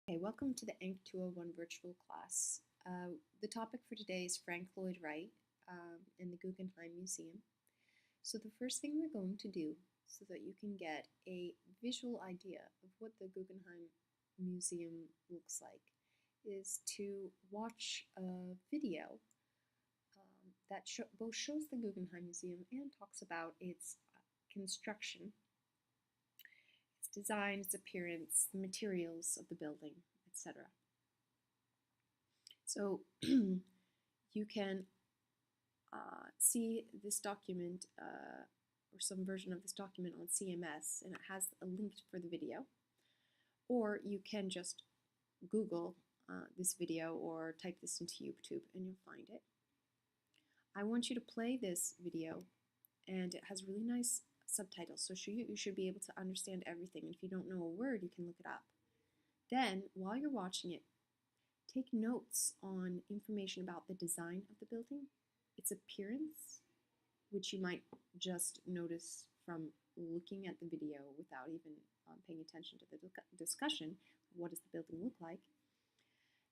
Okay, welcome to the ENG 201 virtual class. The topic for today is Frank Lloyd Wright in the Guggenheim Museum. So the first thing we're going to do so that you can get a visual idea of what the Guggenheim Museum looks like is to watch a video that both shows the Guggenheim Museum and talks about its construction, its design, its appearance, the materials of the building, etc. So you can see this document or some version of this document on CMS, and it has a link for the video. Or you can just Google this video or type this into YouTube and you'll find it. I want you to play this video, and it has really nice subtitles, so you should be able to understand everything. If you don't know a word, you can look it up. Then, while you're watching it, take notes on information about the design of the building, its appearance, which you might just notice from looking at the video without even paying attention to the discussion. What does the building look like?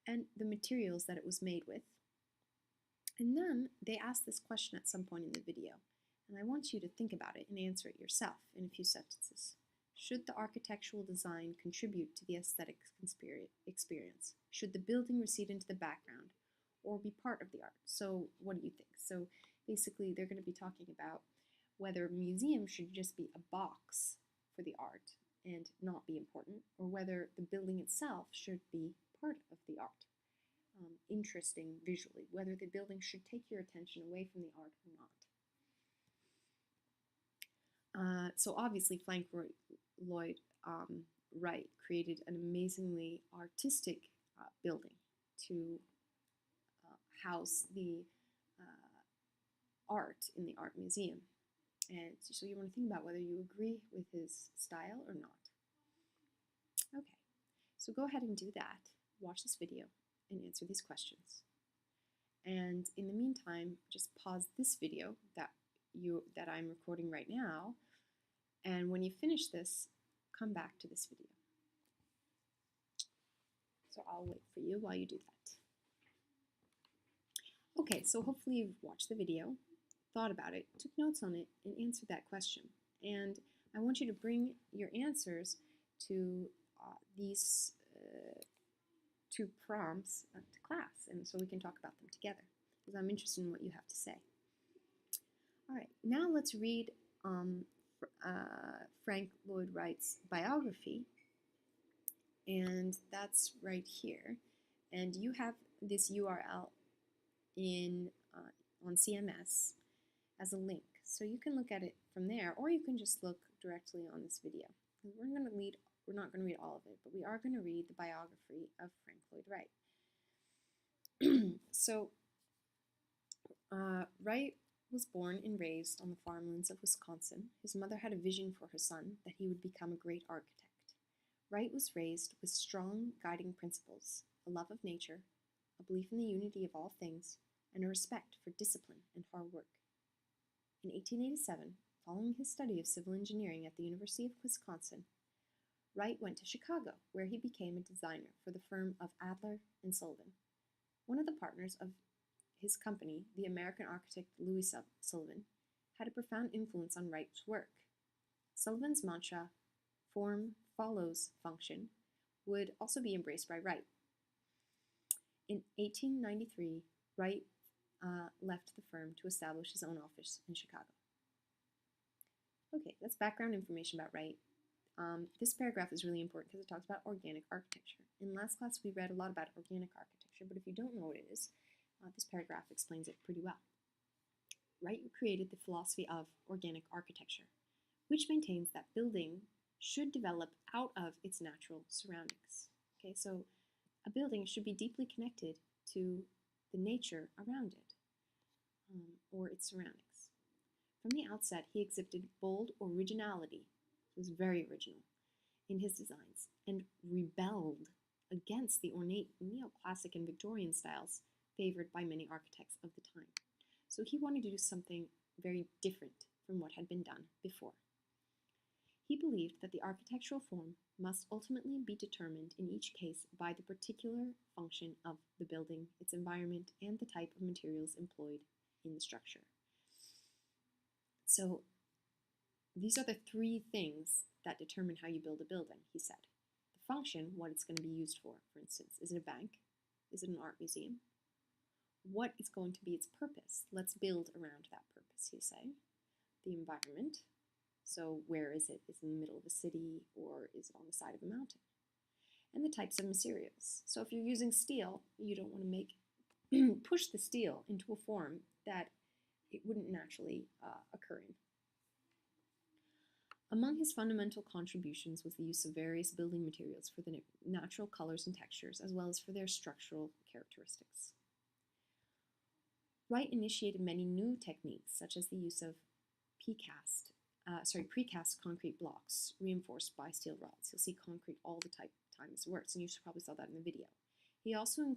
And the materials that it was made with. And then they ask this question at some point in the video, and I want you to think about it and answer it yourself in a few sentences. Should the architectural design contribute to the aesthetic experience? Should the building recede into the background or be part of the art? So what do you think? So basically they're going to be talking about whether a museum should just be a box for the art and not be important, or whether the building itself should be part of the art. Interesting visually, whether the building should take your attention away from the art or not. So obviously Frank Lloyd Wright created an amazingly artistic building to house the art in the art museum. And so you want to think about whether you agree with his style or not. Okay, so go ahead and do that. Watch this video and answer these questions. And in the meantime, just pause this video that I'm recording right now, and when you finish this, come back to this video. So I'll wait for you while you do that. Okay, so hopefully you've watched the video, thought about it, took notes on it, and answered that question. And I want you to bring your answers to these two prompts to class, and so we can talk about them together, because I'm interested in what you have to say. All right, now let's read Frank Lloyd Wright's biography, and that's right here. And you have this URL on CMS as a link, so you can look at it from there, or you can just look directly on this video. We're not going to read all of it, but we are going to read the biography of Frank Lloyd Wright. So, Wright was born and raised on the farmlands of Wisconsin. His mother had a vision for her son that he would become a great architect. Wright was raised with strong guiding principles, a love of nature, a belief in the unity of all things, and a respect for discipline and hard work. In 1887, following his study of civil engineering at the University of Wisconsin, Wright went to Chicago, where he became a designer for the firm of Adler and Sullivan. One of the partners of his company, the American architect Louis Sullivan, had a profound influence on Wright's work. Sullivan's mantra, "Form follows function," would also be embraced by Wright. In 1893, Wright left the firm to establish his own office in Chicago. Okay, that's background information about Wright. This paragraph is really important because it talks about organic architecture. In last class, we read a lot about organic architecture, but if you don't know what it is, this paragraph explains it pretty well. Wright created the philosophy of organic architecture, which maintains that building should develop out of its natural surroundings. Okay, so a building should be deeply connected to the nature around it, or its surroundings. From the outset, he exhibited bold originality. He was very original in his designs and rebelled against the ornate neoclassic and Victorian styles favored by many architects of the time. So he wanted to do something very different from what had been done before. He believed that the architectural form must ultimately be determined in each case by the particular function of the building, its environment, and the type of materials employed in the structure. So these are the three things that determine how you build a building, he said. The function, what it's going to be used for instance. Is it a bank? Is it an art museum? What is going to be its purpose? Let's build around that purpose, he said. The environment. So where is it? Is it in the middle of a city or is it on the side of a mountain? And the types of materials. So if you're using steel, you don't want to push the steel into a form that it wouldn't naturally occur in. Among his fundamental contributions was the use of various building materials for the natural colors and textures, as well as for their structural characteristics. Wright initiated many new techniques, such as the use of precast concrete blocks reinforced by steel rods. You'll see concrete all the time as it works, and you probably saw that in the video. He also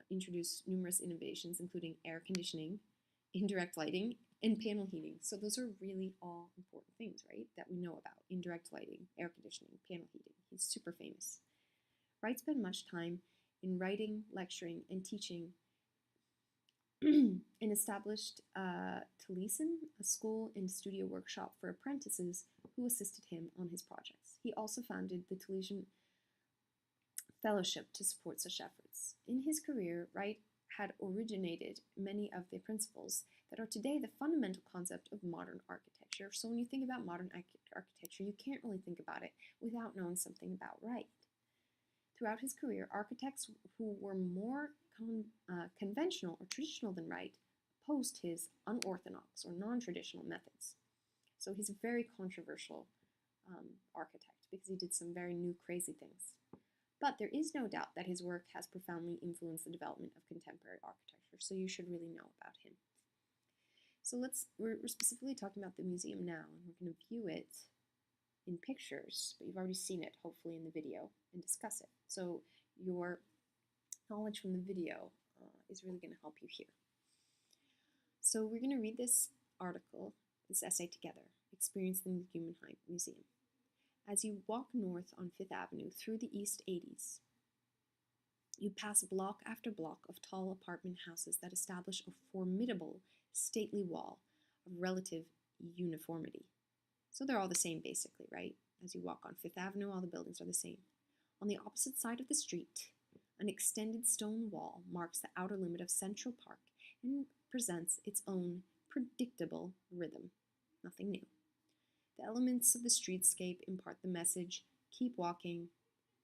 introduced numerous innovations, including air conditioning, indirect lighting, and panel heating. So those are really all important things, right, that we know about. Indirect lighting, air conditioning, panel heating. He's super famous. Wright spent much time in writing, lecturing, and teaching and established Taliesin, a school and studio workshop for apprentices who assisted him on his projects. He also founded the Taliesin Fellowship to support such efforts. In his career, Wright had originated many of the principles that are today the fundamental concept of modern architecture. So when you think about modern architecture, you can't really think about it without knowing something about Wright. Throughout his career, architects who were more conventional or traditional than Wright opposed his unorthodox or non-traditional methods. So he's a very controversial architect because he did some very new crazy things. But there is no doubt that his work has profoundly influenced the development of contemporary architecture, so you should really know about him. So we're specifically talking about the museum now, and we're going to view it in pictures, but you've already seen it, hopefully, in the video, and discuss it. So your knowledge from the video is really going to help you here. So we're going to read this article, this essay together, Experience the Guggenheim Museum. As you walk north on Fifth Avenue through the East 80s, you pass block after block of tall apartment houses that establish a formidable, stately wall of relative uniformity. So they're all the same, basically, right? As you walk on Fifth Avenue, all the buildings are the same. On the opposite side of the street, an extended stone wall marks the outer limit of Central Park and presents its own predictable rhythm. Nothing new. The elements of the streetscape impart the message, keep walking,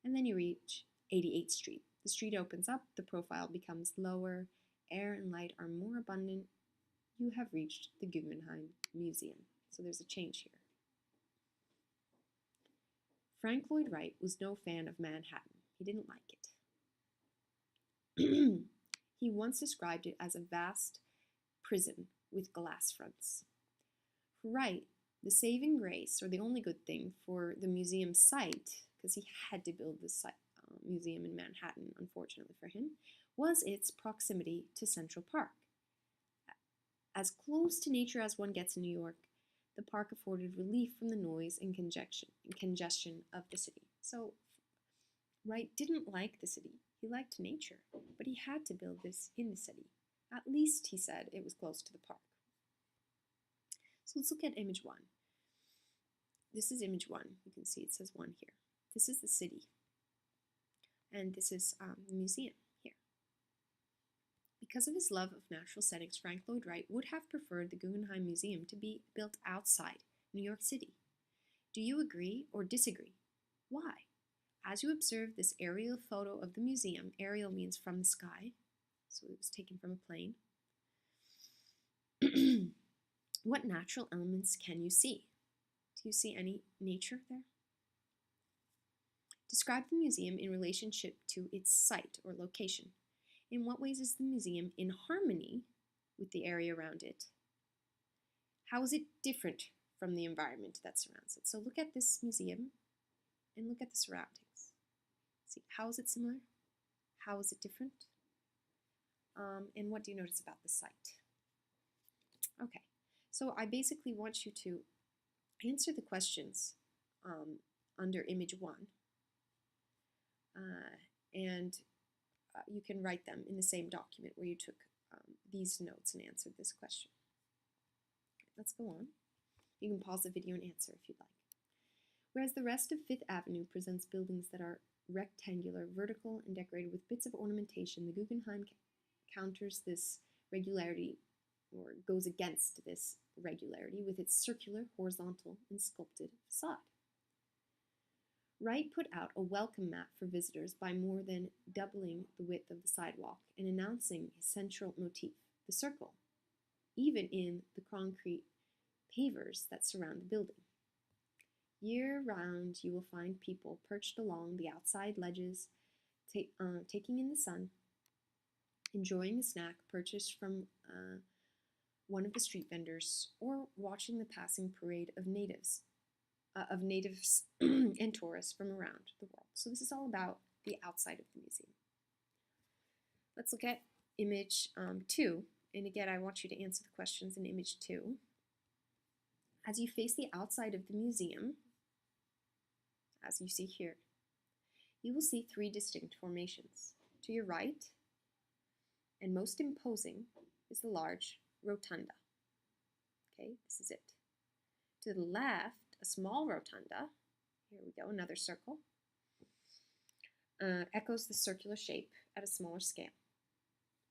and then you reach 88th Street. The street opens up, the profile becomes lower, air and light are more abundant. You have reached the Guggenheim Museum. So there's a change here. Frank Lloyd Wright was no fan of Manhattan. He didn't like it. He once described it as a vast prison with glass fronts. For Wright, the saving grace, or the only good thing for the museum site, because he had to build this museum in Manhattan, unfortunately for him, was its proximity to Central Park. As close to nature as one gets in New York, the park afforded relief from the noise and congestion of the city. So Wright didn't like the city. He liked nature, but he had to build this in the city. At least, he said, it was close to the park. So let's look at image 1. This is image 1. You can see it says 1 here. This is the city. And this is the museum here. Because of his love of natural settings, Frank Lloyd Wright would have preferred the Guggenheim Museum to be built outside New York City. Do you agree or disagree? Why? As you observe this aerial photo of the museum, aerial means from the sky, so it was taken from a plane. What natural elements can you see? Do you see any nature there? Describe the museum in relationship to its site or location. In what ways is the museum in harmony with the area around it? How is it different from the environment that surrounds it? So look at this museum and look at the surroundings. See, how is it similar? How is it different? And what do you notice about the site? Okay, so I basically want you to answer the questions under image 1. And you can write them in the same document where you took these notes and answered this question. Let's go on. You can pause the video and answer if you'd like. Whereas the rest of Fifth Avenue presents buildings that are rectangular, vertical, and decorated with bits of ornamentation, the Guggenheim counters this regularity, or goes against this regularity, with its circular, horizontal, and sculpted facade. Wright put out a welcome mat for visitors by more than doubling the width of the sidewalk and announcing his central motif, the circle, even in the concrete pavers that surround the building. Year-round, you will find people perched along the outside ledges, taking in the sun, enjoying a snack purchased from one of the street vendors, or watching the passing parade of natives and tourists from around the world. So this is all about the outside of the museum. Let's look at image 2. And again, I want you to answer the questions in image 2. As you face the outside of the museum, as you see here, you will see 3 distinct formations. To your right, and most imposing, is the large rotunda. Okay, this is it. To the left, a small rotunda, here we go, another circle, echoes the circular shape at a smaller scale.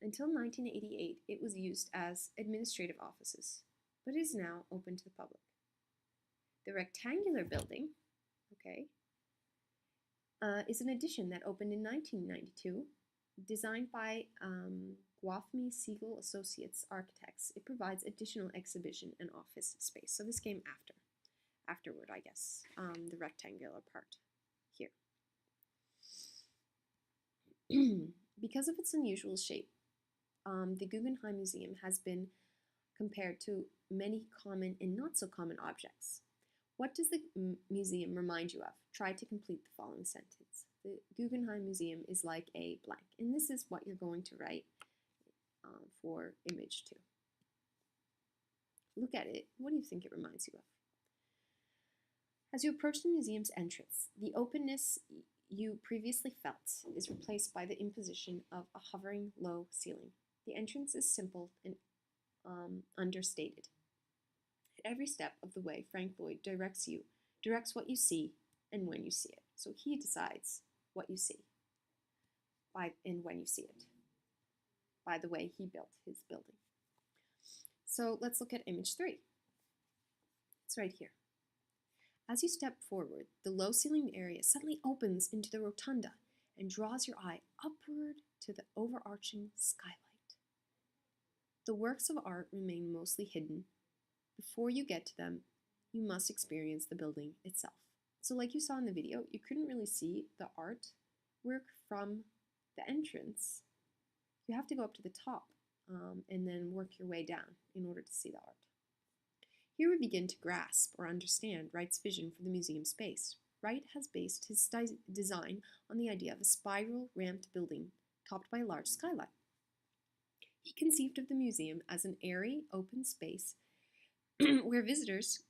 Until 1988, it was used as administrative offices, but is now open to the public. The rectangular building, okay, is an addition that opened in 1992, designed by Gwathmey Siegel Associates Architects. It provides additional exhibition and office space. So this came afterward, I guess, the rectangular part here. Because of its unusual shape, the Guggenheim Museum has been compared to many common and not so common objects. What does the museum remind you of? Try to complete the following sentence. The Guggenheim Museum is like a blank. And this is what you're going to write for image 2. Look at it. What do you think it reminds you of? As you approach the museum's entrance, the openness you previously felt is replaced by the imposition of a hovering low ceiling. The entrance is simple and understated. At every step of the way, Frank Lloyd directs what you see and when you see it. So he decides what you see and when you see it by the way he built his building. So let's look at image 3. It's right here. As you step forward, the low ceiling area suddenly opens into the rotunda and draws your eye upward to the overarching skylight. The works of art remain mostly hidden. Before you get to them, you must experience the building itself. So like you saw in the video, you couldn't really see the artwork from the entrance. You have to go up to the top and then work your way down in order to see the art. Here we begin to grasp or understand Wright's vision for the museum space. Wright has based his design on the idea of a spiral ramped building topped by a large skylight. He conceived of the museum as an airy, open space where visitors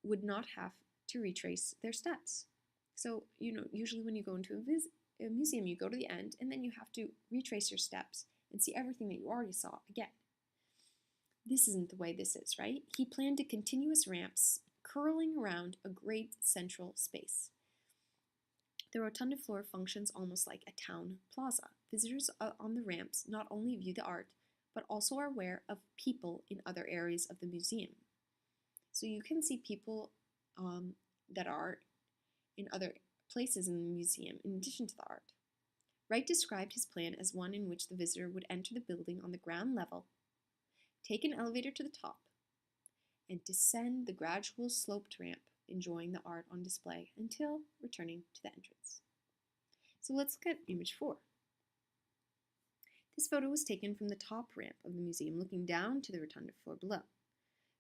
would not have to retrace their steps. So, usually when you go into a museum, you go to the end and then you have to retrace your steps and see everything that you already saw again. This isn't the way this is, right? He planned continuous ramps curling around a great central space. The rotunda floor functions almost like a town plaza. Visitors on the ramps not only view the art, but also are aware of people in other areas of the museum. So you can see people that are in other places in the museum in addition to the art. Wright described his plan as one in which the visitor would enter the building on the ground level, take an elevator to the top, and descend the gradual sloped ramp, enjoying the art on display until returning to the entrance. So let's look at image 4. This photo was taken from the top ramp of the museum, looking down to the rotunda floor below.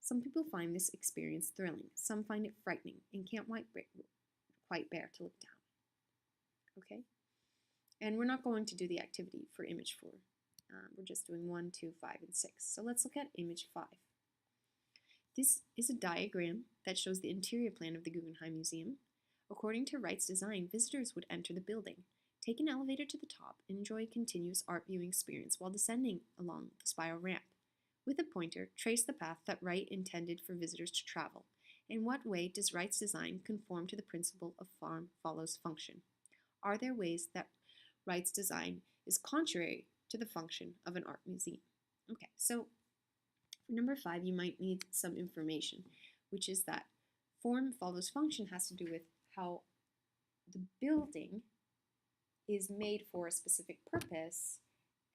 Some people find this experience thrilling. Some find it frightening and can't quite bear to look down. Okay? And we're not going to do the activity for image 4. We're just doing 1, 2, 5, and 6. So let's look at image 5. This is a diagram that shows the interior plan of the Guggenheim Museum. According to Wright's design, visitors would enter the building, take an elevator to the top, and enjoy a continuous art viewing experience while descending along the spiral ramp. With a pointer, trace the path that Wright intended for visitors to travel. In what way does Wright's design conform to the principle of form follows function? Are there ways that Wright's design is contrary to the function of an art museum? Okay, so for number 5, you might need some information, which is that form follows function has to do with how the building is made for a specific purpose,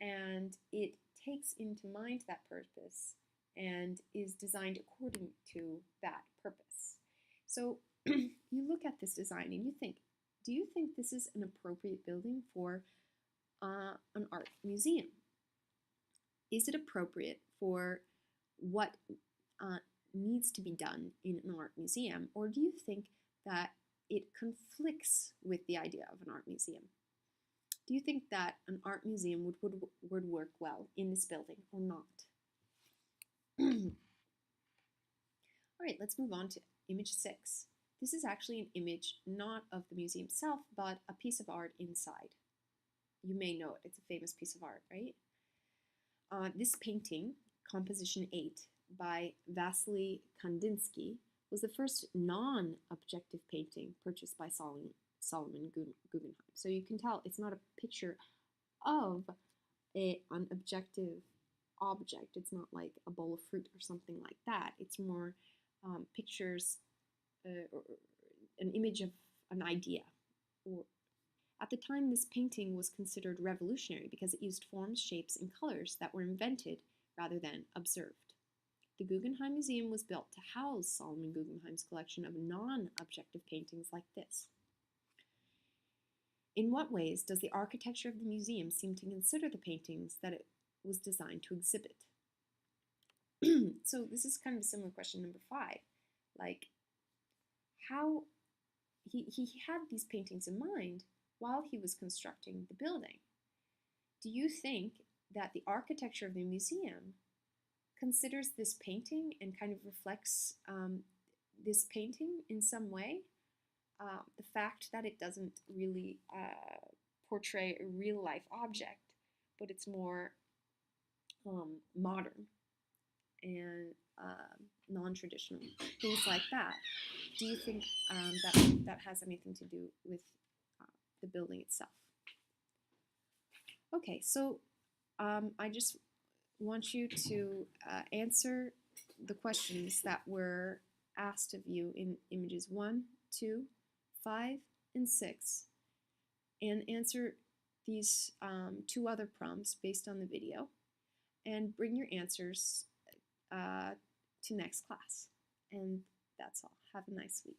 and it takes into mind that purpose and is designed according to that purpose. So you look at this design and you think, do you think this is an appropriate building for an art museum? Is it appropriate for what needs to be done in an art museum, or do you think that it conflicts with the idea of an art museum? Do you think that an art museum would work well in this building or not? All right, let's move on to image 6. This is actually an image not of the museum itself, but a piece of art inside. You may know it. It's a famous piece of art, right? This painting, Composition 8, by Vasily Kandinsky, was the first non-objective painting purchased by Solomon Guggenheim. So you can tell it's not a picture of an objective object. It's not like a bowl of fruit or something like that. It's more pictures, or an image of an idea. At the time, this painting was considered revolutionary because it used forms, shapes, and colors that were invented rather than observed. The Guggenheim Museum was built to house Solomon Guggenheim's collection of non-objective paintings like this. In what ways does the architecture of the museum seem to consider the paintings that it was designed to exhibit? So this is kind of a similar question, number 5. Like, how he had these paintings in mind while he was constructing the building. Do you think that the architecture of the museum considers this painting and kind of reflects this painting in some way? The fact that it doesn't really portray a real-life object, but it's more modern and non-traditional, things like that. Do you think that has anything to do with the building itself? Okay, so I just want you to answer the questions that were asked of you in images 1, 2, 5, and 6, and answer these 2 other prompts based on the video, and bring your answers to next class. And that's all. Have a nice week.